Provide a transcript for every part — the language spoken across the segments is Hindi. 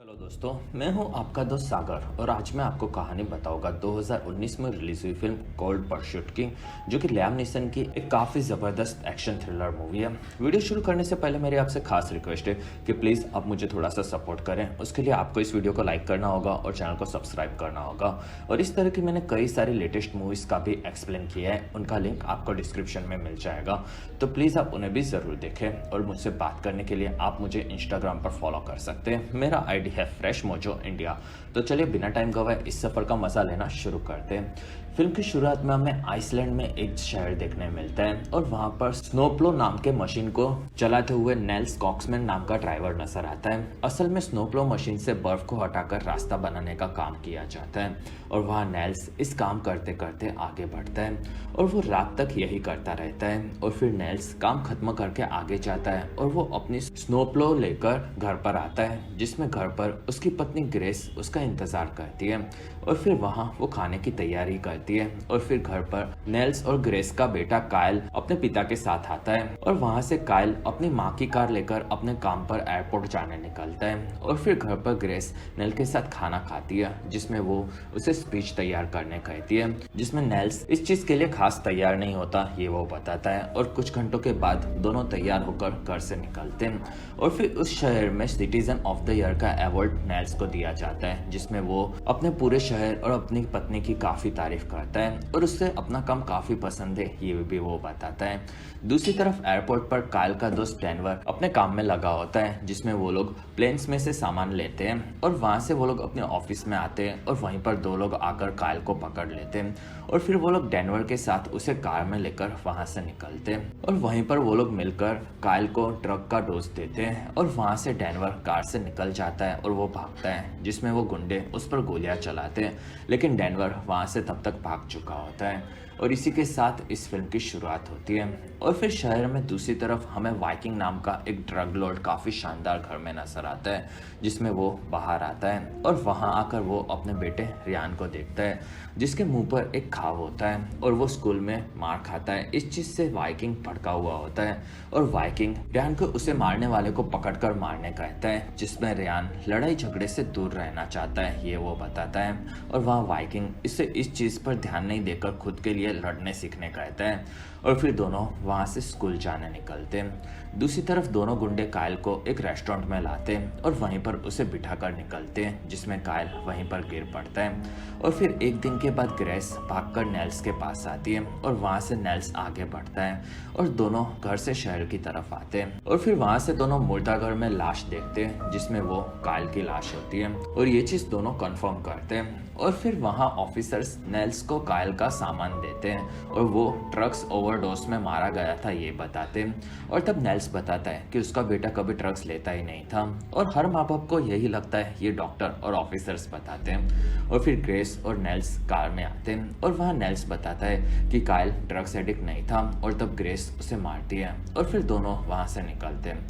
हेलो दोस्तों, मैं हूं आपका दोस्त सागर और आज मैं आपको कहानी बताऊंगा 2019 में रिलीज हुई फिल्म कोल्ड परस्यूट की, जो कि लियाम नीसन की एक काफ़ी ज़बरदस्त एक्शन थ्रिलर मूवी है। वीडियो शुरू करने से पहले मेरी आपसे खास रिक्वेस्ट है कि प्लीज़ आप मुझे थोड़ा सा सपोर्ट करें। उसके लिए आपको इस वीडियो को लाइक करना होगा और चैनल को सब्सक्राइब करना होगा। और इस तरह की मैंने कई सारी लेटेस्ट मूवीज़ का भी एक्सप्लेन किया है, उनका लिंक आपको डिस्क्रिप्शन में मिल जाएगा, तो प्लीज़ आप उन्हें भी ज़रूर देखें। और मुझसे बात करने के लिए आप मुझे इंस्टाग्राम पर फॉलो कर सकते हैं। मेरा आईडी है फ्रेश मोजो इंडिया। तो चलिए बिना टाइम गवाए इस सफर का मजा लेना शुरू करते हैं। फिल्म की शुरुआत में हमें आइसलैंड में एक शहर देखने मिलता है और वहां पर स्नोप्लो नाम के मशीन को चलाते हुए नेल्स कॉक्समैन नाम का ड्राइवर नजर आता है। असल में स्नोप्लो मशीन से बर्फ को हटाकर रास्ता बनाने का काम किया जाता है और वहाँ नेल्स इस काम करते करते आगे बढ़ता है और वो रात तक यही करता रहता है। और फिर नेल्स काम खत्म करके आगे जाता है और वो अपनी स्नोप्लो लेकर घर पर आता है, जिसमें घर पर उसकी पत्नी ग्रेस उसका इंतजार करती है और फिर वहाँ वो खाने की तैयारी करती है। और फिर घर पर नेल्स और ग्रेस का बेटा कायल अपने पिता के साथ आता है और वहाँ से कायल अपनी माँ की कार लेकर अपने काम पर एयरपोर्ट जाने निकलता है। और फिर घर पर ग्रेस नेल के साथ खाना खाती है, जिसमें वो उसे स्पीच तैयार करने कहती है, जिसमें नेल्स इस चीज के लिए खास तैयार नहीं होता, ये वो बताता है। और कुछ घंटों के बाद दोनों तैयार होकर घर से निकलते हैं और फिर उस शहर में सिटीजन ऑफ द ईयर का अवार्ड नेल्स को दिया जाता है, जिसमें वो अपने पूरे शहर और अपनी पत्नी की काफी तारीफ करता है और उससे अपना काम काफी पसंद है, ये भी वो बताता है। दूसरी तरफ एयरपोर्ट पर कायल का दोस्त डेनवर अपने काम में लगा होता है, जिसमें वो लोग प्लेन्स में से सामान लेते हैं और वहां से वो लोग अपने ऑफिस में आते हैं और वहीं पर दो लोग आकर कायल को पकड़ लेते हैं और फिर वो लोग डेनवर के साथ उसे कार में लेकर वहां से निकलते हैं और वहीं पर वो लोग मिलकर कायल को ड्रग का डोज देते हैं और वहां से डेनवर कार से निकल जाता है और वो भागता है, जिसमें वो गुंडे उस पर गोलियां चलाते हैं, लेकिन डेनवर वहां से तब तक भाग चुका होता है। और इसी के साथ इस फिल्म की शुरुआत होती है। और फिर शहर में दूसरी तरफ हमें वाइकिंग नाम का एक ड्रग लॉर्ड काफ़ी शानदार घर में नजर आता है, जिसमें वो बाहर आता है और वहाँ आकर वो अपने बेटे रियान को देखता है, जिसके मुंह पर एक घाव होता है और वो स्कूल में मार खाता है। इस चीज़ से वाइकिंग भड़का हुआ होता है और वाइकिंग रियान को उसे मारने वाले को पकड़कर मारने कहता है, जिसमें रियान लड़ाई झगड़े से दूर रहना चाहता है, ये वो बताता है। और वहाँ वाइकिंग इसे इस चीज़ पर ध्यान नहीं देकर खुद के लिए लड़ने सीखने कहता है और फिर दोनों वहां से स्कूल जाने निकलते हैं। दूसरी तरफ दोनों गुंडे कायल को एक रेस्टोरेंट में लाते हैं और वहीं पर उसे बिठाकर निकलते हैं, जिसमें कायल वहीं पर गिर पड़ता है। और फिर एक दिन के बाद ग्रेस भागकर नेल्स के पास आती है और वहां से नेल्स आगे बढ़ता है और दोनों घर से शहर की तरफ आते हैं और फिर वहां से दोनों मुर्दाघर में लाश देखते हैं, जिसमें वो कायल की लाश होती है और ये चीज दोनों कंफर्म करते हैं। और फिर वहाँ ऑफिसर्स नेल्स को कायल का सामान देते हैं और वो ड्रग्स ओवरडोज में मारा गया था, ये बताते हैं। और तब नेल्स बताता है कि उसका बेटा कभी ड्रग्स लेता ही नहीं था और हर माँ बाप को यही लगता है, ये डॉक्टर और ऑफिसर्स बताते हैं। और फिर ग्रेस और नेल्स कार में आते हैं और वहाँ नेल्स बताता है कि कायल ड्रग्स एडिक्ट नहीं था और तब ग्रेस उसे मारती है और फिर दोनों वहाँ से निकलते हैं।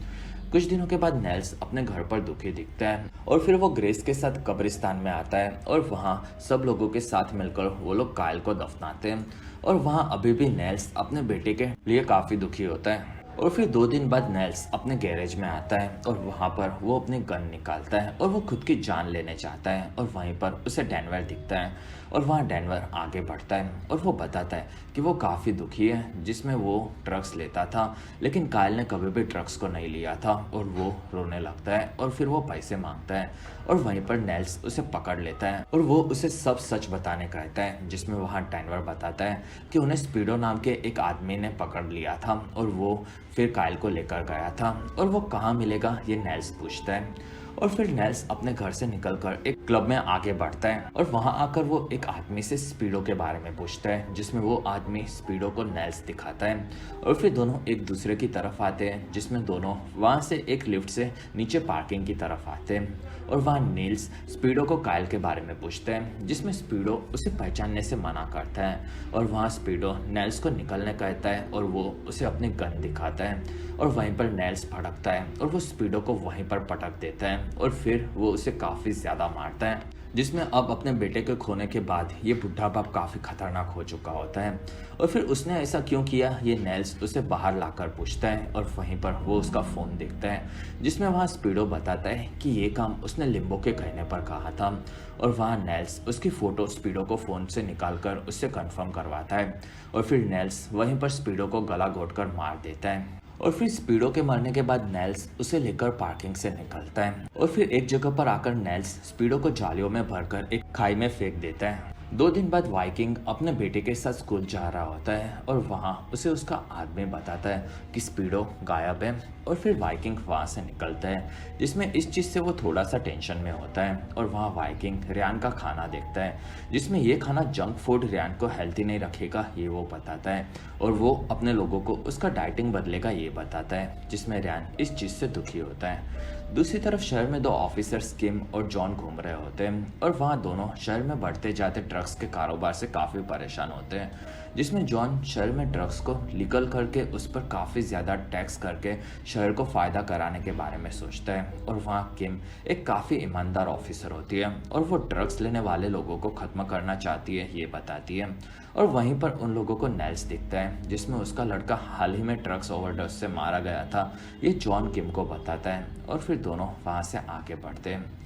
कुछ दिनों के बाद नेल्स अपने घर पर दुखी दिखता है और फिर वो ग्रेस के साथ कब्रिस्तान में आता है और वहाँ सब लोगों के साथ मिलकर वो लोग कायल को दफनाते हैं और वहाँ अभी भी नेल्स अपने बेटे के लिए काफी दुखी होता है। और फिर 2 दिन बाद नेल्स अपने गैरेज में आता है और वहाँ पर वो अपने गन निकालता है और वो खुद की जान लेने चाहता है और वहीं पर उसे डेनवर दिखता है और वहाँ डेनवर आगे बढ़ता है और वो बताता है कि वो काफ़ी दुखी है, जिसमें वो ड्रग्स लेता था लेकिन कायल ने कभी भी ड्रग्स को नहीं लिया था और वो रोने लगता है और फिर वो पैसे मांगता है और वहीं पर नेल्स उसे पकड़ लेता है और वो उसे सब सच बताने कहता है, जिसमें वहाँ डेनवर बताता है कि उन्हें स्पीडो नाम के एक आदमी ने पकड़ लिया था और वो फिर कायल को लेकर गया था और वो कहाँ मिलेगा ये नेल्स पूछता है। और फिर नेल्स अपने घर से निकलकर एक क्लब में आगे बढ़ता है और वहां आकर वो एक आदमी से स्पीडो के बारे में पूछता है, जिसमें वो आदमी स्पीडो को नेल्स दिखाता है और फिर दोनों एक दूसरे की तरफ आते हैं, जिसमें दोनों वहां से एक लिफ्ट से नीचे पार्किंग की तरफ आते हैं और वहां नील्स स्पीडो को कायल के बारे में पूछते हैं, जिसमें स्पीडो उसे पहचानने से मना करता है और वहां स्पीडो नेल्स को निकलने कहता है और वो उसे अपनी गन दिखाता है और वहीं पर नेल्स भड़कता है और वो स्पीडो को वहीं पर पटक देता है और फिर वो उसे काफी ज्यादा मारता है, जिसमें अब अपने बेटे के खोने के बाद ये बुढ़ा बाप काफ़ी खतरनाक हो चुका होता है। और फिर उसने ऐसा क्यों किया ये नेल्स उसे बाहर लाकर पूछता है और वहीं पर वो उसका फ़ोन देखता है, जिसमें वहाँ स्पीडो बताता है कि ये काम उसने लिम्बो के कहने पर कहा था। और वहाँ नेल्स उसकी फ़ोटो स्पीडो को फ़ोन से निकाल कर उससे कन्फर्म करवाता है और फिर नेल्स वहीं पर स्पीडो को गला घोंट कर मार देता है। और फिर स्पीडो के मरने के बाद नेल्स उसे लेकर पार्किंग से निकलता है और फिर एक जगह पर आकर नेल्स स्पीडो को जालियों में भरकर एक खाई में फेंक देता है। 2 दिन बाद वाइकिंग अपने बेटे के साथ स्कूल जा रहा होता है और वहाँ उसे उसका आदमी बताता है कि स्पीडो गायब है। और फिर वाइकिंग वहाँ से निकलता है, जिसमें इस चीज़ से वो थोड़ा सा टेंशन में होता है। और वहाँ वाइकिंग रियान का खाना देखता है, जिसमें ये खाना जंक फूड रियान को हेल्थी नहीं रखेगा ये वो बताता है और वो अपने लोगों को उसका डाइटिंग बदलेगा ये बताता है, जिसमें रियान इस चीज़ से दुखी होता है। दूसरी तरफ शहर में 2 ऑफिसर्स किम और जॉन घूम रहे होते हैं और वहाँ दोनों शहर में बढ़ते जाते ड्रग्स के कारोबार से काफ़ी परेशान होते हैं, जिसमें जॉन शहर में ड्रग्स को लीगल करके उस पर काफ़ी ज़्यादा टैक्स करके शहर को फ़ायदा कराने के बारे में सोचता है। और वहाँ किम एक काफ़ी ईमानदार ऑफिसर होती है और वो ड्रग्स लेने वाले लोगों को ख़त्म करना चाहती है ये बताती है। और वहीं पर उन लोगों को नेल्स दिखता है, जिसमें उसका लड़का हाल ही में ड्रग्स ओवरडोज से मारा गया था ये जॉन किम को बताता है और फिर दोनों वहाँ से आगे बढ़ते हैं।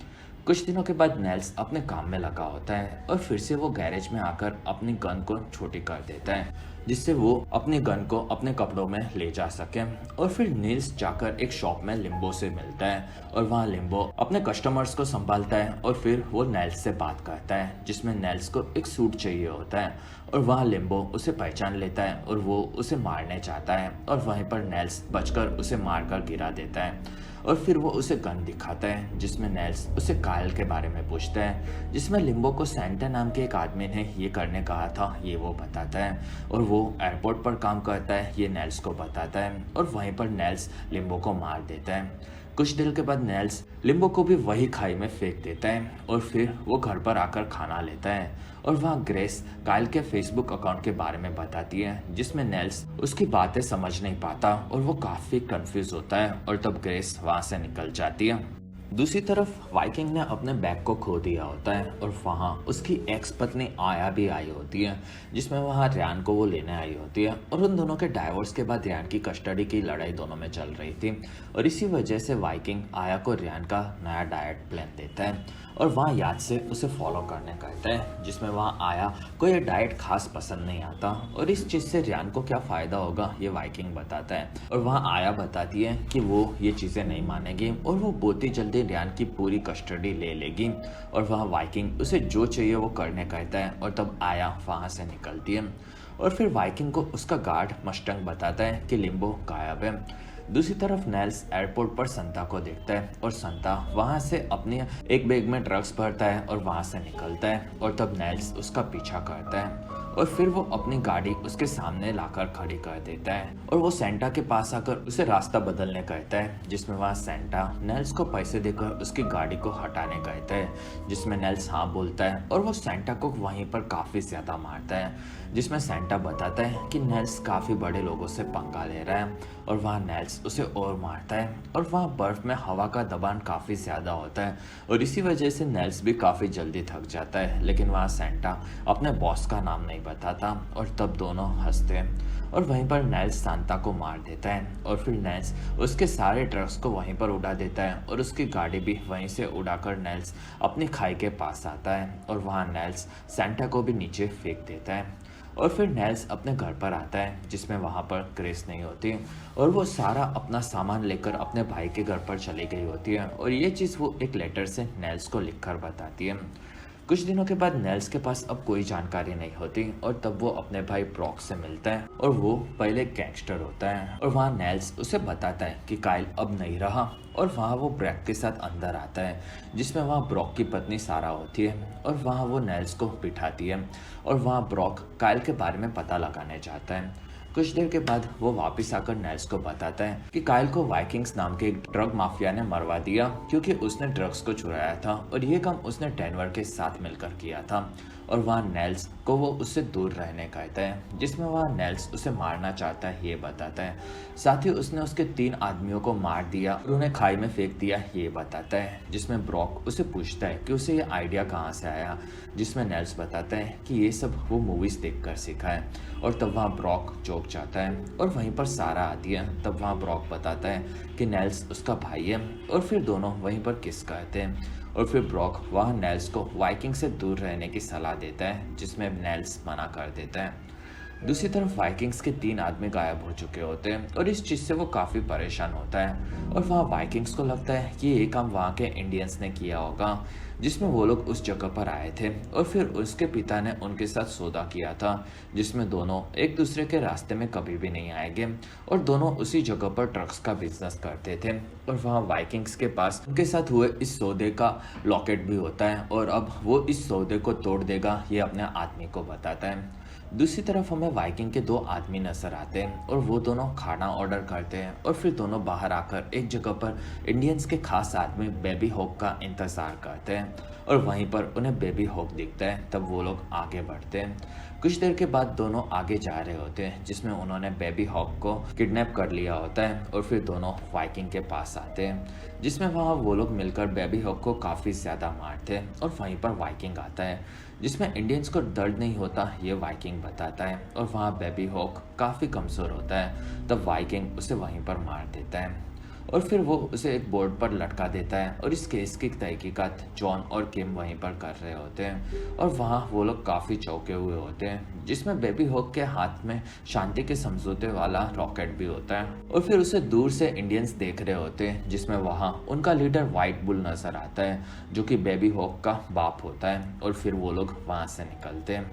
कुछ दिनों के बाद नेल्स अपने काम में लगा होता है और फिर से वो गैरेज में आकर अपनी गन को छोटी कर देता है, जिससे वो अपनी गन को अपने कपड़ों में ले जा सके। और फिर नील्स जाकर एक शॉप में लिम्बो से मिलता है और वहाँ लिम्बो अपने कस्टमर्स को संभालता है और फिर वो नेल्स से बात करता है, जिसमें नेल्स को एक सूट चाहिए होता है और वहाँ लिम्बो उसे पहचान लेता है और वो उसे मारने चाहता है और वहीं पर नेल्स बचकर उसे मारकर गिरा देता है। और फिर वो उसे गन दिखाता है, जिसमें नेल्स उसे कायल के बारे में पूछता है, जिसमें लिम्बो को सैंटा नाम के एक आदमी ने ये करने कहा था ये वो बताता है। और वो एयरपोर्ट पर काम करता है ये नेल्स को बताता है और वहीं पर नेल्स लिम्बो को मार देता है। कुछ देर के बाद नेल्स लिम्बो को भी वही खाई में फेंक देता है और फिर वो घर पर आकर खाना लेता है और वहाँ ग्रेस कायल के फेसबुक अकाउंट के बारे में बताती है, जिसमें नेल्स उसकी बातें समझ नहीं पाता और वो काफ़ी कंफ्यूज होता है और तब ग्रेस वहाँ से निकल जाती है। दूसरी तरफ वाइकिंग ने अपने बैग को खो दिया होता है और वहाँ उसकी एक्स पत्नी आया भी आई होती है, जिसमें वहाँ रियान को वो लेने आई होती है। और उन दोनों के डाइवोर्स के बाद रियान की कस्टडी की लड़ाई दोनों में चल रही थी और इसी वजह से वाइकिंग आया को रियान का नया डाइट प्लान देता है और वहाँ याद से उसे फॉलो करने कहता है, जिसमें वहाँ आया को ये डाइट खास पसंद नहीं आता और इस चीज़ से रियान को क्या फ़ायदा होगा ये वाइकिंग बताता है। और वहाँ आया बताती है कि वो ये चीज़ें नहीं मानेगी और वो बहुत ही जल्दी रियान की पूरी कस्टडी ले लेगी और वहाँ वाइकिंग उसे जो चाहिए वो करने कहता है और तब आया वहाँ से निकलती है। और फिर वाइकिंग को उसका गार्ड मस्टंग बताता है कि लिम्बो गायब है। दूसरी तरफ नेल्स एयरपोर्ट पर संता को देखता है और संता वहां से अपने एक बैग में ड्रग्स भरता है और वहां से निकलता है और तब नेल्स उसका पीछा करता है और फिर वो अपनी गाड़ी उसके सामने लाकर खड़ी कर देता है और वो सेंटा के पास आकर उसे रास्ता बदलने कहता है, जिसमें वहाँ सेंटा नेल्स को पैसे देकर उसकी गाड़ी को हटाने कहता है, जिसमें नेल्स हाँ बोलता है और वो सेंटा को वहीं पर काफ़ी ज़्यादा मारता है, जिसमें सेंटा बताता है कि नेल्स काफ़ी बड़े लोगों से पंगा ले रहा है और वहाँ नेल्स उसे और मारता है और वहाँ बर्फ़ में हवा का दबाव काफ़ी ज़्यादा होता है और इसी वजह से नेल्स भी काफ़ी जल्दी थक जाता है। लेकिन वहाँ सेंटा अपने बॉस का नाम नहीं बताता और तब दोनों हंसते हैं और वहीं पर नेल्स सांता को मार देता है और फिर नेल्स उसके सारे ड्रग्स को वहीं पर उड़ा देता है और उसकी गाड़ी भी वहीं से उड़ाकर नेल्स अपनी खाई के पास आता है और वहाँ नेल्स सेंटा को भी नीचे फेंक देता है और फिर नेल्स अपने घर पर आता है, जिसमें वहाँ पर ग्रेस नहीं होती और वो सारा अपना सामान लेकर अपने भाई के घर पर चली गई होती है और ये चीज़ वो एक लेटर से नेल्स को लिखकर बताती है। कुछ दिनों के बाद नेल्स के पास अब कोई जानकारी नहीं होती और तब वो अपने भाई ब्रॉक से मिलता है और वो पहले गैंगस्टर होता है और वहाँ नेल्स उसे बताता है कि काइल अब नहीं रहा और वहाँ वो ब्रैक के साथ अंदर आता है, जिसमें वहाँ ब्रॉक की पत्नी सारा होती है और वहाँ वो नेल्स को बिठाती है और वहाँ ब्रॉक काइल के बारे में पता लगाने जाता है। कुछ देर के बाद वो वापस आकर नेल्स को बताता है कि काइल को वाइकिंग्स नाम के एक ड्रग माफिया ने मरवा दिया क्योंकि उसने ड्रग्स को चुराया था और ये काम उसने डेनवर के साथ मिलकर किया था और वहाँ नेल्स को वो उससे दूर रहने कहता है, जिसमें वहाँ नेल्स उसे मारना चाहता है ये बताता है। साथ ही उसने उसके 3 आदमियों को मार दिया और उन्हें खाई में फेंक दिया ये बताता है, जिसमें ब्रॉक उसे पूछता है कि उसे ये आइडिया कहाँ से आया, जिसमें नेल्स बताता है कि ये सब वो मूवीज देखकर सीखा है। और तब वहाँ ब्रॉक चौंक जाता है और वहीं पर सारा आती है। तब वहाँ ब्रॉक बताता है कि नेल्स उसका भाई है और फिर दोनों वहीं पर किस करते हैं। और फिर ब्रॉक वहाँ नेल्स को वाइकिंग से दूर रहने की सलाह देता है, जिसमें नेल्स मना कर देता है। दूसरी तरफ वाइकिंग्स के 3 आदमी गायब हो चुके होते हैं और इस चीज़ से वो काफ़ी परेशान होता है। और वहाँ वाइकिंग्स को लगता है कि ये काम वहाँ के इंडियंस ने किया होगा, जिसमें वो लोग उस जगह पर आए थे और फिर उसके पिता ने उनके साथ सौदा किया था, जिसमें दोनों एक दूसरे के रास्ते में कभी भी नहीं आएंगे और दोनों उसी जगह पर ट्रक्स का बिजनेस करते थे। और वहाँ वाइकिंग्स के पास उनके साथ हुए इस सौदे का लॉकेट भी होता है और अब वो इस सौदे को तोड़ देगा ये अपने आदमी को बताता है। दूसरी तरफ हमें वाइकिंग के 2 आदमी नजर आते हैं और वो दोनों खाना ऑर्डर करते हैं और फिर दोनों बाहर आकर एक जगह पर इंडियंस के खास आदमी बेबी हॉक का इंतजार करते हैं और वहीं पर उन्हें बेबी हॉक दिखता है। तब वो लोग आगे बढ़ते हैं। कुछ देर के बाद दोनों आगे जा रहे होते हैं, जिसमें उन्होंने बेबी हॉक को किडनैप कर लिया होता है और फिर दोनों वाइकिंग के पास आते हैं, जिसमें वहाँ वो लोग मिलकर बेबी हॉक को काफ़ी ज़्यादा मारते हैं। और वहीं पर वाइकिंग आता है, जिसमें इंडियंस को दर्द नहीं होता ये वाइकिंग बताता है और वहाँ बेबी हॉक काफ़ी कमज़ोर होता है। तब वाइकिंग उसे वहीं पर मार देता है और फिर वो उसे एक बोर्ड पर लटका देता है। और इस केस की तहकीकात जॉन और किम वहीं पर कर रहे होते हैं और वहाँ वो लोग काफ़ी चौंके हुए होते हैं, जिसमें बेबी हॉक के हाथ में शांति के समझौते वाला रॉकेट भी होता है। और फिर उसे दूर से इंडियंस देख रहे होते हैं, जिसमें वहाँ उनका लीडर व्हाइट बुल नजर आता है, जो कि बेबी हॉक का बाप होता है। और फिर वो लोग वहाँ से निकलते हैं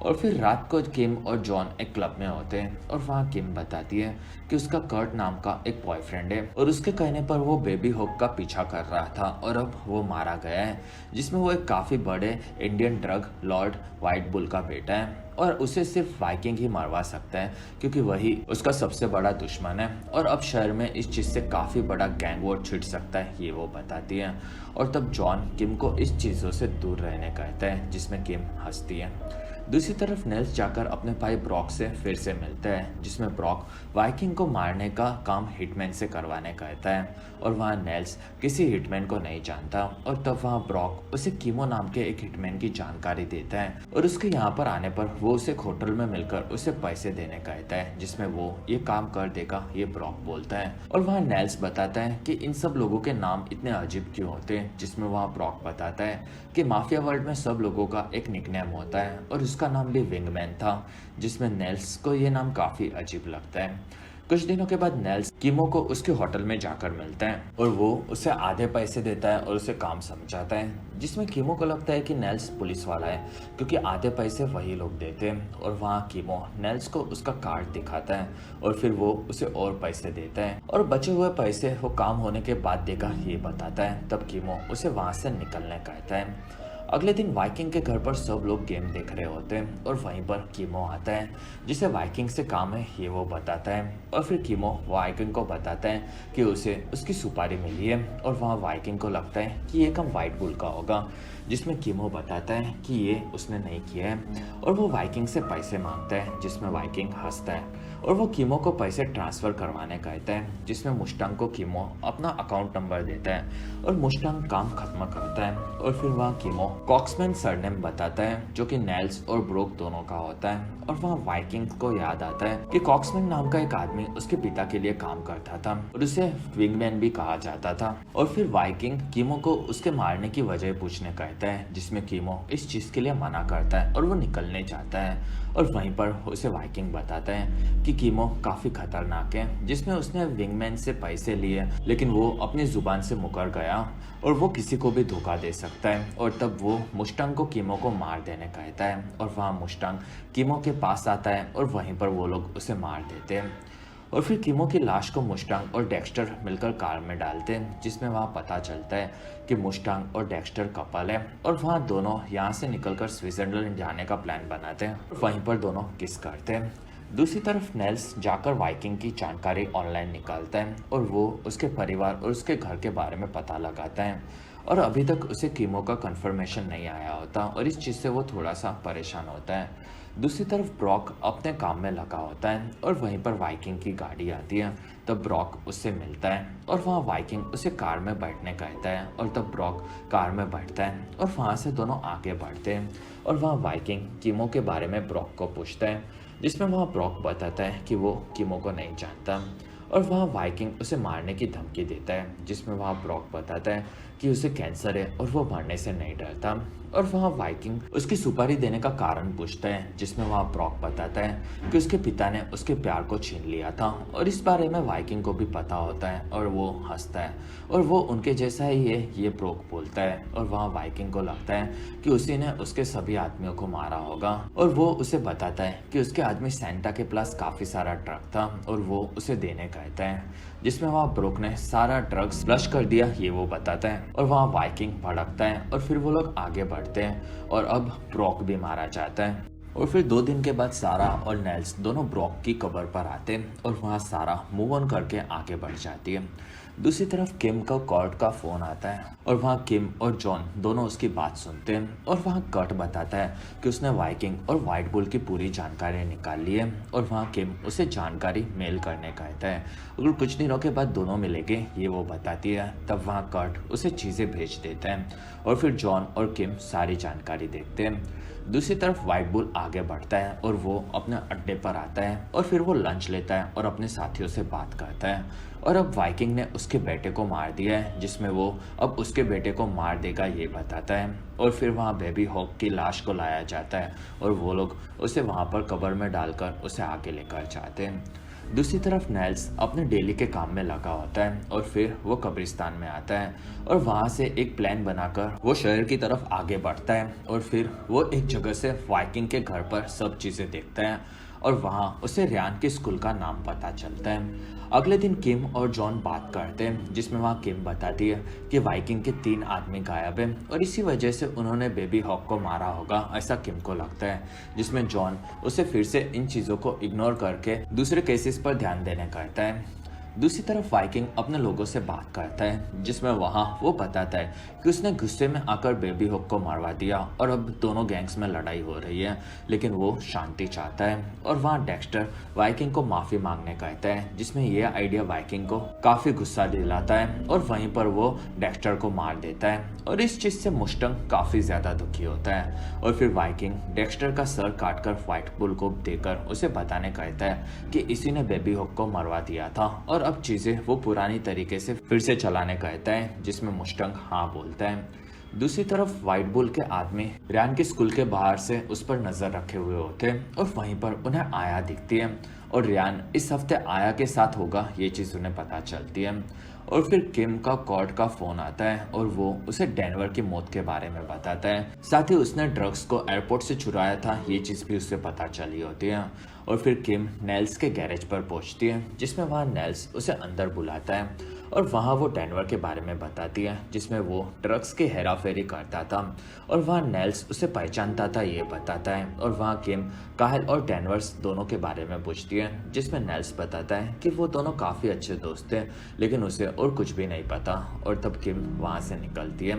और फिर रात को किम और जॉन एक क्लब में होते हैं और वहाँ किम बताती है कि उसका कर्ट नाम का एक बॉयफ्रेंड है और उसके कहने पर वो बेबी हॉक का पीछा कर रहा था और अब वो मारा गया है, जिसमें वो एक काफ़ी बड़े Indian drug Lord white bull का बेटा है और उसे सिर्फ वाइकिंग ही मरवा सकता है, क्योंकि वही उसका सबसे बड़ा दुश्मन है। और अब शहर में इस चीज़ से काफ़ी बड़ा गैंग वॉर छिड़ सकता है ये वो बताती है। और तब जॉन किम को इस चीज़ों से दूर रहने कहता है, जिसमें किम हंसती है। दूसरी तरफ नेल्स जाकर अपने भाई ब्रॉक से फिर से मिलता है, जिसमें ब्रॉक वाइकिंग को मारने का काम हिटमैन से करवाने कहता है और वहाँ नेल्स किसी हिटमैन को नहीं जानता। और तब वहाँ ब्रॉक उसे कीमो नाम के एक हिटमैन की जानकारी देता है और उसके यहाँ पर आने पर वो उसे एक होटल में मिलकर उसे पैसे देने कहता है, जिसमें वो ये काम कर देगा ये ब्रॉक बोलता है। और वहाँ नेल्स बताता है कि इन सब लोगों के नाम इतने अजीब क्यों होते हैं, जिसमें वहाँ ब्रॉक बताता है कि माफिया वर्ल्ड में सब लोगों का एक निकनेम होता है और उसका नाम भी विंगमैन था, जिसमें नेल्स को ये नाम काफी अजीब लगता है। कुछ दिनों के बाद नेल्स कीमो को उसके होटल में जाकर मिलता है और वो उसे आधे पैसे देता है और उसे काम समझाता है, जिसमें कीमो को लगता है कि नेल्स पुलिस वाला है, क्योंकि आधे पैसे वही लोग देते हैं। और वहाँ कीमो नेल्स को उसका कार्ड दिखाता है और फिर वो उसे और पैसे देता है और बचे हुए पैसे वो काम होने के बाद देगा ये बताता है। तब कीमो उसे वहाँ से निकलने कहता है। अगले दिन वाइकिंग के घर पर सब लोग गेम देख रहे होते हैं और वहीं पर कीमो आता है, जिसे वाइकिंग से काम है ये वो बताता है। और फिर कीमो वाइकिंग को बताता है कि उसे उसकी सुपारी मिली है और वहाँ वाइकिंग को लगता है कि ये काम व्हाइट बुल का होगा, जिसमें कीमो बताता है कि ये उसने नहीं किया है और वो वाइकिंग से पैसे मांगता है, जिसमें वाइकिंग हंसता है और वो कीमो को पैसे ट्रांसफर करवाने कहता है, जिसमें मुस्टांग को कीमो अपना अकाउंट नंबर देता है और मुस्टांग काम खत्म करता है। और फिर वहाँ कीमो कॉक्समैन सरनेम बताता है, जो कि नेल्स और ब्रोक दोनों का होता है। और वहाँ वाइकिंग को याद आता है कि कॉक्समैन नाम का एक आदमी उसके पिता के लिए काम करता था और उसे विंगमैन भी कहा जाता था। और फिर वाइकिंग कीमो को उसके मारने की वजह पूछने कहता है, जिसमें कीमो इस चीज के लिए मना करता है और वो निकलने चाहता है। और वहीं पर उसे वाइकिंग बताता है कि कीमो काफी खतरनाक है, जिसमें उसने विंगमैन से पैसे लिए लेकिन वो अपनी जुबान से मुकर गया और वो किसी को भी धोखा दे सकता है। और तब वो मुस्टांग को कीमो को मार देने कहता है और वहाँ मुस्टांग कीमो के पास आता है और वहीं पर वो लोग उसे मार देते हैं। और फिर कीमो की लाश को मुस्टांग और डेक्स्टर मिलकर कार में डालते हैं, जिसमें वहाँ पता चलता है कि मुस्टांग और डेक्स्टर कपल है और वहाँ दोनों यहाँ से निकलकर स्विट्जरलैंड जाने का प्लान बनाते हैं और वहीं पर दोनों किस करते हैं। दूसरी तरफ नेल्स जाकर वाइकिंग की जानकारी ऑनलाइन निकालता है और वो उसके परिवार और उसके घर के बारे में पता लगाता है और अभी तक उसे कीमो का कंफर्मेशन नहीं आया होता और इस चीज़ से वो थोड़ा सा परेशान होता है। दूसरी तरफ ब्रॉक अपने काम में लगा होता है और वहीं पर वाइकिंग की गाड़ी आती है। तब ब्रॉक उससे मिलता है और वहाँ वाइकिंग उसे कार में बैठने कहता है और तब ब्रॉक कार में बैठता है और वहाँ से दोनों आगे बढ़ते हैं और वहाँ वाइकिंग कीमो के बारे में ब्रॉक को पूछता है, जिसमें वहाँ ब्रॉक बताता है कि वो कीमो को नहीं जानता और वहाँ वाइकिंग उसे मारने की धमकी देता है, जिसमें वहाँ ब्रॉक बताता है कि उसे कैंसर है और वो मरने से नहीं डरता और वहाँ वाइकिंग उसकी सुपारी देने का कारण पूछता है, जिसमें वहाँ ब्रॉक बताता है कि उसके पिता ने उसके प्यार को छीन लिया था और इस बारे में वाइकिंग को भी पता होता है और वो हंसता है और वो उनके जैसा ही है ये ब्रॉक बोलता है और वहाँ वाइकिंग को लगता है कि उसी ने उसके सभी आदमियों को मारा होगा और वो उसे बताता है कि उसके आदमी सैंटा के पास काफी सारा ड्रग था और वो उसे देने कहता है, जिसमें वहाँ ब्रॉक ने सारा ड्रग्स फ्लश कर दिया ये वो बताता है और वहाँ वाइकिंग भड़कता है और फिर वो लोग आगे बढ़ते हैं और अब ब्रॉक भी मारा जाता है। और फिर 2 दिन के बाद सारा और नेल्स दोनों ब्रॉक की कब्र पर आते हैं और वहाँ सारा मूव ऑन करके आगे बढ़ जाती है। दूसरी तरफ किम का कर्ट का फोन आता है और वहाँ किम और जॉन दोनों उसकी बात सुनते हैं और वहाँ कर्ट बताता है कि उसने वाइकिंग और व्हाइट बुल की पूरी जानकारी निकाल ली है और वहाँ किम उसे जानकारी मेल करने कहता है। अगर कुछ दिनों के बाद दोनों मिलेंगे ये वो बताती है, तब वहाँ कर्ट उसे चीज़ें भेज देता है और फिर जॉन और किम सारी जानकारी देखते हैं। दूसरी तरफ व्हाइट बुल आगे बढ़ता है और वो अपने अड्डे पर आता है और फिर वो लंच लेता है और अपने साथियों से बात करता है और अब वाइकिंग ने उसके बेटे को मार दिया है, जिसमें वो अब उसके बेटे को मार देगा ये बताता है और फिर वहाँ बेबी हॉक की लाश को लाया जाता है और वो लोग उसे वहाँ पर कब्र में डालकर उसे आगे लेकर जाते हैं। दूसरी तरफ नेल्स अपने डेली के काम में लगा होता है और फिर वो कब्रिस्तान में आता है और वहाँ से एक प्लान बनाकर वो शहर की तरफ आगे बढ़ता है और फिर वो एक जगह से वाइकिंग के घर पर सब चीज़ें देखता है और वहाँ उसे रियान के स्कूल का नाम पता चलता है। अगले दिन किम और जॉन बात करते हैं, जिसमें वहाँ किम बताती है कि वाइकिंग के 3 आदमी गायब हैं और इसी वजह से उन्होंने बेबी हॉक को मारा होगा, ऐसा किम को लगता है। जिसमें जॉन उसे फिर से इन चीज़ों को इग्नोर करके दूसरे केसेस पर ध्यान देने कहता है। दूसरी तरफ वाइकिंग अपने लोगों से बात करता है, जिसमें वहाँ वो बताता है कि उसने गुस्से में आकर बेबी हॉक को मारवा दिया और अब दोनों गैंग्स में लड़ाई हो रही है, लेकिन वो शांति चाहता है और वहाँ डेक्स्टर वाइकिंग को माफ़ी मांगने कहता है, जिसमें यह आइडिया वाइकिंग को काफ़ी गुस्सा दिलाता है और वहीं पर वो डेक्स्टर को मार देता है और इस चीज़ से मुस्टंग काफ़ी ज़्यादा दुखी होता है और फिर वाइकिंग डेक्स्टर का सर काटकर व्हाइट बुल को देकर उसे बताने कहता है कि इसी ने बेबी हॉक को मरवा दिया था और अब चीजें वो पुरानी तरीके से फिर से चलाने कहता है, जिसमें मुस्टंग हाँ बोलता है। दूसरी तरफ व्हाइट बुल के आदमी रियान के स्कूल के बाहर से उस पर नजर रखे हुए होते हैं और वहीं पर उन्हें आया दिखती है और रियान इस हफ्ते आया के साथ होगा ये चीज़ उन्हें पता चलती है और फिर किम का कॉर्ड का फोन आता है और वो उसे डेनवर की मौत के बारे में बताता है। साथ ही उसने ड्रग्स को एयरपोर्ट से चुराया था ये चीज़ भी उसे पता चली होती है और फिर किम नेल्स के गैरेज पर पहुंचती है, जिसमें वहाँ नेल्स उसे अंदर बुलाता है और वहाँ वो डेनवर के बारे में बताती है, जिसमें वो ड्रग्स की हेराफेरी करता था और वहाँ नेल्स उसे पहचानता था ये बताता है और वहाँ किम काहल और डेनवर्स दोनों के बारे में पूछती है, जिसमें नेल्स बताता है कि वो दोनों काफ़ी अच्छे दोस्त थे लेकिन उसे और कुछ भी नहीं पता और तब किम वहाँ से निकलती है।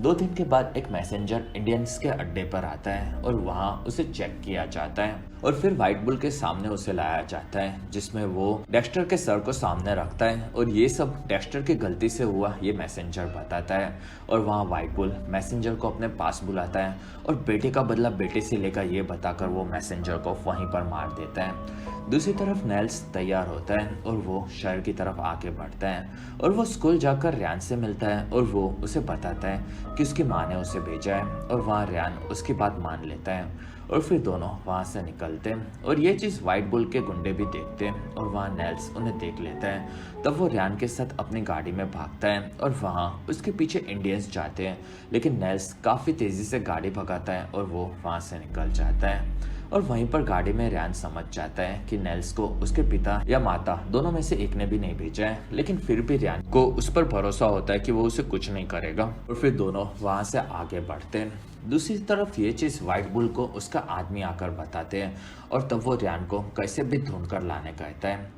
2 दिन के बाद एक मैसेंजर इंडियंस के अड्डे पर आता है और वहाँ उसे चेक किया जाता है और फिर व्हाइट बुल के सामने उसे लाया जाता है, जिसमें वो डेक्स्टर के सर को सामने रखता है और ये सब डेक्स्टर की गलती से हुआ ये मैसेंजर बताता है और वहाँ व्हाइट बुल मैसेंजर को अपने पास बुलाता है और बेटे का बदला बेटे से लेकर ये बताकर वो मैसेंजर को वहीं पर मार देता है। दूसरी तरफ नेल्स तैयार होता है और वो शहर की तरफ आगे बढ़ता है और वो स्कूल जाकर रियान से मिलता है और वो उसे बताता है कि उसकी माँ ने उसे भेजा है और वहाँ रियान उसकी बात मान लेता है और फिर दोनों वहाँ से निकलते हैं और ये चीज़ व्हाइट बुल के गुंडे भी देखते हैं और वहाँ नेल्स उन्हें देख लेता है। तब वो रियान के साथ अपनी गाड़ी में भागता है और वहाँ उसके पीछे इंडियंस जाते हैं, लेकिन नेल्स काफ़ी तेज़ी से गाड़ी भगाता है और वो वहाँ से निकल जाता है और वहीं पर गाड़ी में रियान समझ जाता है कि नेल्स को उसके पिता या माता दोनों में से एक ने भी नहीं भेजा है, लेकिन फिर भी रियान को उस पर भरोसा होता है कि वो उसे कुछ नहीं करेगा और फिर दोनों वहां से आगे बढ़ते हैं। दूसरी तरफ ये चीज व्हाइट बुल को उसका आदमी आकर बताते हैं और तब वो रियान को कैसे भी ढूंढ कर लाने कहता है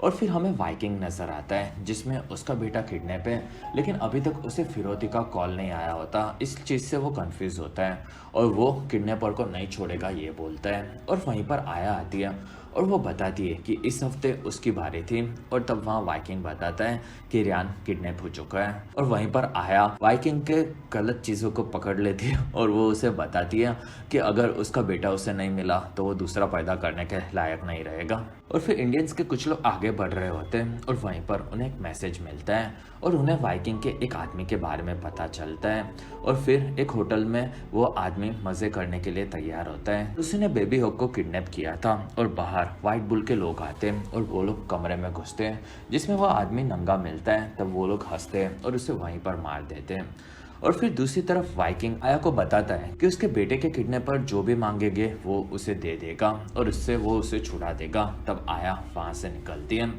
और फिर हमें वाइकिंग नजर आता है जिसमें उसका बेटा किडनैप है, लेकिन अभी तक उसे फिरौती का कॉल नहीं आया होता। इस चीज़ से वो कंफ्यूज होता है और वो किडनैपर को नहीं छोड़ेगा ये बोलता है। और वहीं पर आया आती है और वो बताती है कि इस हफ्ते उसकी बारी थी। और तब वहाँ वाइकिंग बताता है कि रियान किडनैप हो चुका है। और वहीं पर आया वाइकिंग के गलत चीज़ों को पकड़ लेती है और वो उसे बताती है कि अगर उसका बेटा उसे नहीं मिला तो वो दूसरा पैदा करने के लायक नहीं रहेगा। और फिर इंडियंस के कुछ लोग आगे बढ़ रहे होते हैं और वहीं पर उन्हें एक मैसेज मिलता है और उन्हें वाइकिंग के एक आदमी के बारे में पता चलता है। और फिर एक होटल में वो आदमी मज़े करने के लिए तैयार होता है। उसने बेबी हॉक को किडनैप किया था और बाहर व्हाइट बुल के लोग आते हैं और वो लोग कमरे में घुसते हैं जिसमें वो आदमी नंगा मिलता है। तब वो लोग हंसते हैं और उसे वहीं पर मार देते हैं। और फिर दूसरी तरफ वाइकिंग आया को बताता है कि उसके बेटे के किडनैपर जो भी मांगेंगे वो उसे दे देगा और उससे वो उसे छुड़ा देगा। तब आया वहाँ से निकलती है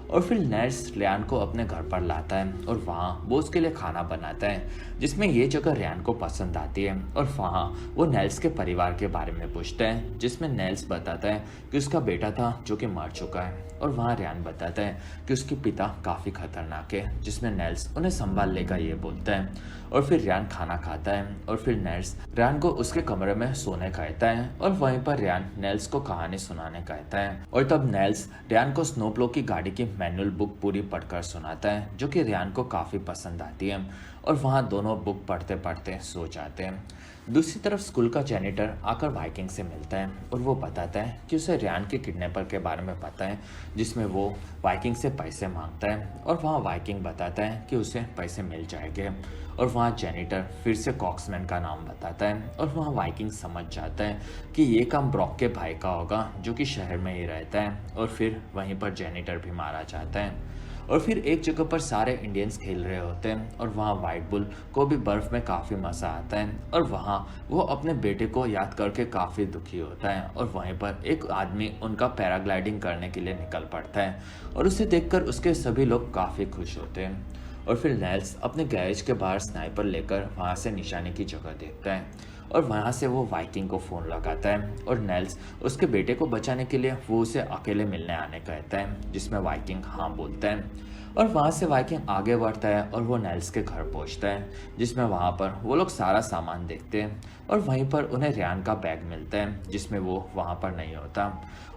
और फिर नेल्स रियान को अपने घर पर लाता है और वहाँ वो उसके लिए खाना बनाता है जिसमें ये जगह रियान को पसंद आती है। और वहाँ वो नेल्स के परिवार के बारे में पूछता है जिसमें नेल्स बताता है कि उसका बेटा था जो कि मर चुका है। और वहाँ रियान बताता है कि उसके पिता काफ़ी खतरनाक है जिसमें नेल्स उन्हें संभाल लेगा ये बोलता है। और फिर रियान खाना खाता है और फिर नेल्स रियान को उसके कमरे में सोने कहता है और वहीं पर रियान नेल्स को कहानी सुनाने कहता है। और तब नेल्स रियान को स्नोप्लो की गाड़ी की मैनुअल बुक पूरी पढ़कर सुनाता है जो कि रियान को काफ़ी पसंद आती है। और वहाँ दोनों बुक पढ़ते पढ़ते सो जाते हैं। दूसरी तरफ स्कूल का जैनिटर आकर वाइकिंग से मिलता है और वो बताता है कि उसे रियान के किडनैपर के बारे में पता है जिसमें वो वाइकिंग से पैसे मांगता है। और वहाँ वाइकिंग बताता है कि उसे पैसे मिल जाएंगे। और वहाँ जैनिटर फिर से कॉक्समैन का नाम बताता है और वहाँ वाइकिंग समझ जाता है कि ये काम ब्रॉक के भाई का होगा जो कि शहर में ही रहता है। और फिर वहीं पर जैनिटर भी मारा जाता है। और फिर एक जगह पर सारे इंडियंस खेल रहे होते हैं और वहाँ व्हाइट बुल को भी बर्फ में काफ़ी मज़ा आता है। और वहाँ वो अपने बेटे को याद करके काफ़ी दुखी होता है। और वहीं पर एक आदमी उनका पैराग्लाइडिंग करने के लिए निकल पड़ता है और उसे देखकर उसके सभी लोग काफ़ी खुश होते हैं। और फिर नेल्स अपने गैरेज के बाहर स्नाइपर लेकर वहाँ से निशाने की जगह देखता है और वहाँ से वो वाइकिंग को फ़ोन लगाता है। और नेल्स उसके बेटे को बचाने के लिए वो उसे अकेले मिलने आने कहता है जिसमें वाइकिंग हाँ बोलता है। और वहाँ से वाइकिंग आगे बढ़ता है और वो नेल्स के घर पहुँचता है जिसमें वहाँ पर वो लोग सारा सामान देखते हैं और वहीं पर उन्हें रियान का बैग मिलता है जिसमें वो वहाँ पर नहीं होता।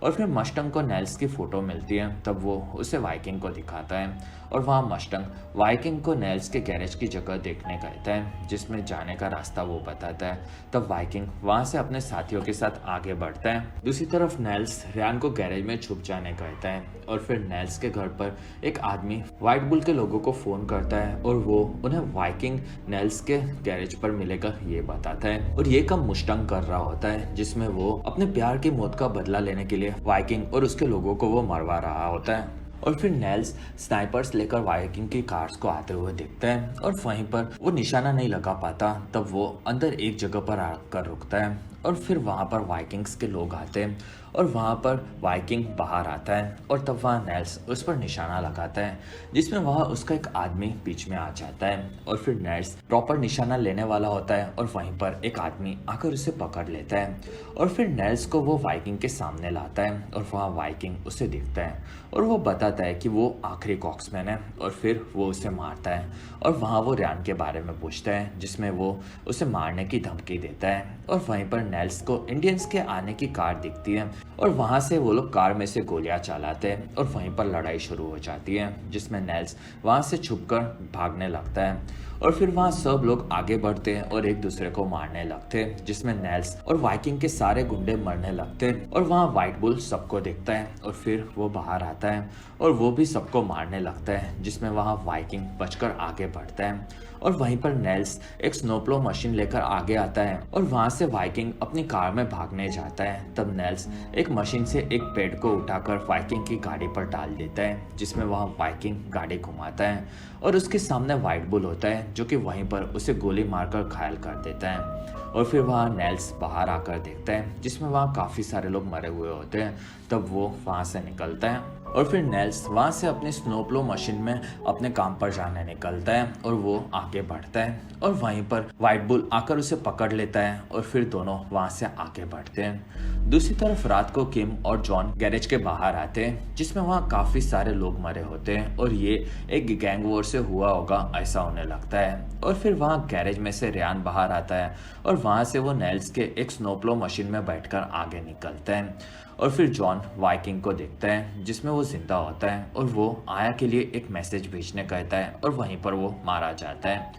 और फिर मस्टंग को नेल्स की फ़ोटो मिलती है तब वो उसे वाइकिंग को दिखाता है और वहाँ मस्टंग वाइकिंग को नेल्स के गैरेज की जगह देखने कहता है जिसमें जाने का रास्ता वो बताता है। तब वाइकिंग वहाँ से अपने साथियों के साथ आगे बढ़ता है। दूसरी तरफ नेल्स रियान को गैरेज में छुप जाने कहता है और फिर नेल्स के घर पर एक आदमी व्हाइट बुल के लोगों को फ़ोन करता है और वो उन्हें वाइकिंग नेल्स के गैरेज पर मिलेगा ये बताता है। और ये काम मुस्टंग कर रहा होता है जिसमें वो अपने प्यार की मौत का बदला लेने के लिए वाइकिंग और उसके लोगों को वो मरवा रहा होता है। और फिर नेल्स स्नाइपर्स लेकर वाइकिंग की कार्स को आते हुए देखता है और वहीं पर वो निशाना नहीं लगा पाता। तब वो अंदर एक जगह पर आकर रुकता है और फिर वहाँ पर वाइकिंग्स के लोग आते हैं और वहाँ पर वाइकिंग बाहर आता है और तब वहाँ नेल्स उस पर निशाना लगाता है जिसमें वहाँ उसका एक आदमी बीच में आ जाता है। और फिर नेल्स प्रॉपर निशाना लेने वाला होता है और वहीं पर एक आदमी आकर उसे पकड़ लेता है और फिर नेल्स को वो वाइकिंग के सामने लाता है और वहाँ वाइकिंग उसे दिखता है और वो बताता है कि वो आखिरी कॉक्समैन है। और फिर वो उसे मारता है और वहाँ वो रियान के बारे में पूछता है जिसमें वो उसे मारने की धमकी देता है। और वहीं पर नेल्स को इंडियंस के आने की कार दिखती है और वहाँ से वो लोग कार में से गोलियां चलाते हैं और वहीं पर लड़ाई शुरू हो जाती है जिसमें नेल्स वहाँ से छुपकर भागने लगता है। और फिर वहाँ सब लोग आगे बढ़ते हैं और एक दूसरे को मारने लगते हैं जिसमें नेल्स और वाइकिंग के सारे गुंडे मरने लगते हैं। और वहाँ व्हाइट बुल सबको देखता है और फिर वो बाहर आता है और वो भी सबको मारने लगता है जिसमें वहाँ वाइकिंग बचकर आगे बढ़ता है। और वहीं पर नेल्स एक स्नोप्लो मशीन लेकर आगे आता है और वहाँ से वाइकिंग अपनी कार में भागने जाता है। तब नेल्स एक मशीन से एक पेड़ को उठाकर वाइकिंग की गाड़ी पर डाल देता है जिसमें वहाँ वाइकिंग गाड़ी घुमाता है और उसके सामने व्हाइट बुल होता है जो कि वहीं पर उसे गोली मारकर घायल कर देता है। और फिर वहाँ नेल्स बाहर आकर देखता है जिसमें वहाँ काफ़ी सारे लोग मरे हुए होते हैं। तब वो वहाँ से निकलता है और फिर नेल्स वहाँ से अपनी स्नोप्लो मशीन में अपने काम पर जाने निकलता है और वो आगे बढ़ता है और वहीं पर व्हाइट बुल आकर उसे पकड़ लेता है और फिर दोनों वहाँ से आगे बढ़ते हैं। दूसरी तरफ रात को किम और जॉन गैरेज के बाहर आते हैं जिसमें वहाँ काफी सारे लोग मरे होते हैं और ये एक गैंग वॉर से हुआ होगा ऐसा उन्हें लगता है। और फिर वहाँ गैरेज में से रियान बाहर आता है और वहाँ से वो नेल्स के एक स्नोप्लो मशीन में बैठकर आगे निकलता है। और फिर जॉन वाइकिंग को देखता है जिसमें वो जिंदा होता है और वो आया के लिए एक मैसेज भेजने कहता है और वहीं पर वो मारा जाता है।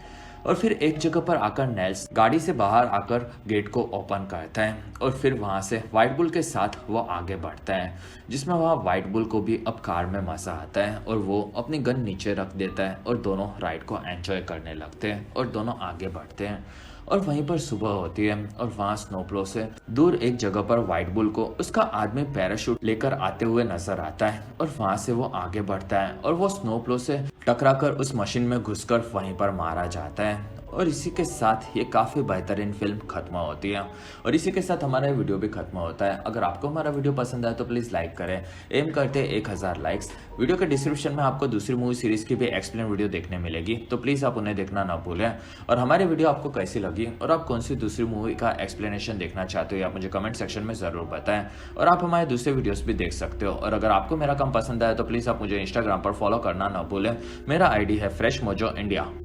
और फिर एक जगह पर आकर नेल्स गाड़ी से बाहर आकर गेट को ओपन करता है और फिर वहां से व्हाइट बुल के साथ वो आगे बढ़ता है जिसमें वहाँ व्हाइट बुल को भी अब कार में मजा आता है और वो अपनी गन नीचे रख देता है और दोनों राइड को एंजॉय करने लगते हैं और दोनों आगे बढ़ते हैं। और वहीं पर सुबह होती है और वहाँ स्नोप्लो से दूर एक जगह पर व्हाइट बुल को उसका आदमी पैराशूट लेकर आते हुए नजर आता है और वहाँ से वो आगे बढ़ता है और वो स्नोप्लो से टकराकर उस मशीन में घुसकर वहीं पर मारा जाता है। और इसी के साथ ये काफ़ी बेहतरीन फिल्म खत्म होती है और इसी के साथ हमारा वीडियो भी खत्म होता है। अगर आपको हमारा वीडियो पसंद आए तो प्लीज़ लाइक करें। एम करते हैं 1000 लाइक्स। वीडियो के डिस्क्रिप्शन में आपको दूसरी मूवी सीरीज़ की भी एक्सप्लेन वीडियो देखने मिलेगी तो प्लीज़ आप उन्हें देखना ना भूलें। और हमारी वीडियो आपको कैसी लगी और आप कौन सी दूसरी मूवी का एक्सप्लेनेशन देखना चाहते हो आप मुझे कमेंट सेक्शन में ज़रूर बताएं। और आप हमारे दूसरे वीडियोस भी देख सकते हो। और अगर आपको मेरा काम पसंद आया तो प्लीज़ आप मुझे इंस्टाग्राम पर फॉलो करना ना भूलें। मेरा ID है फ्रेश मोजो इंडिया।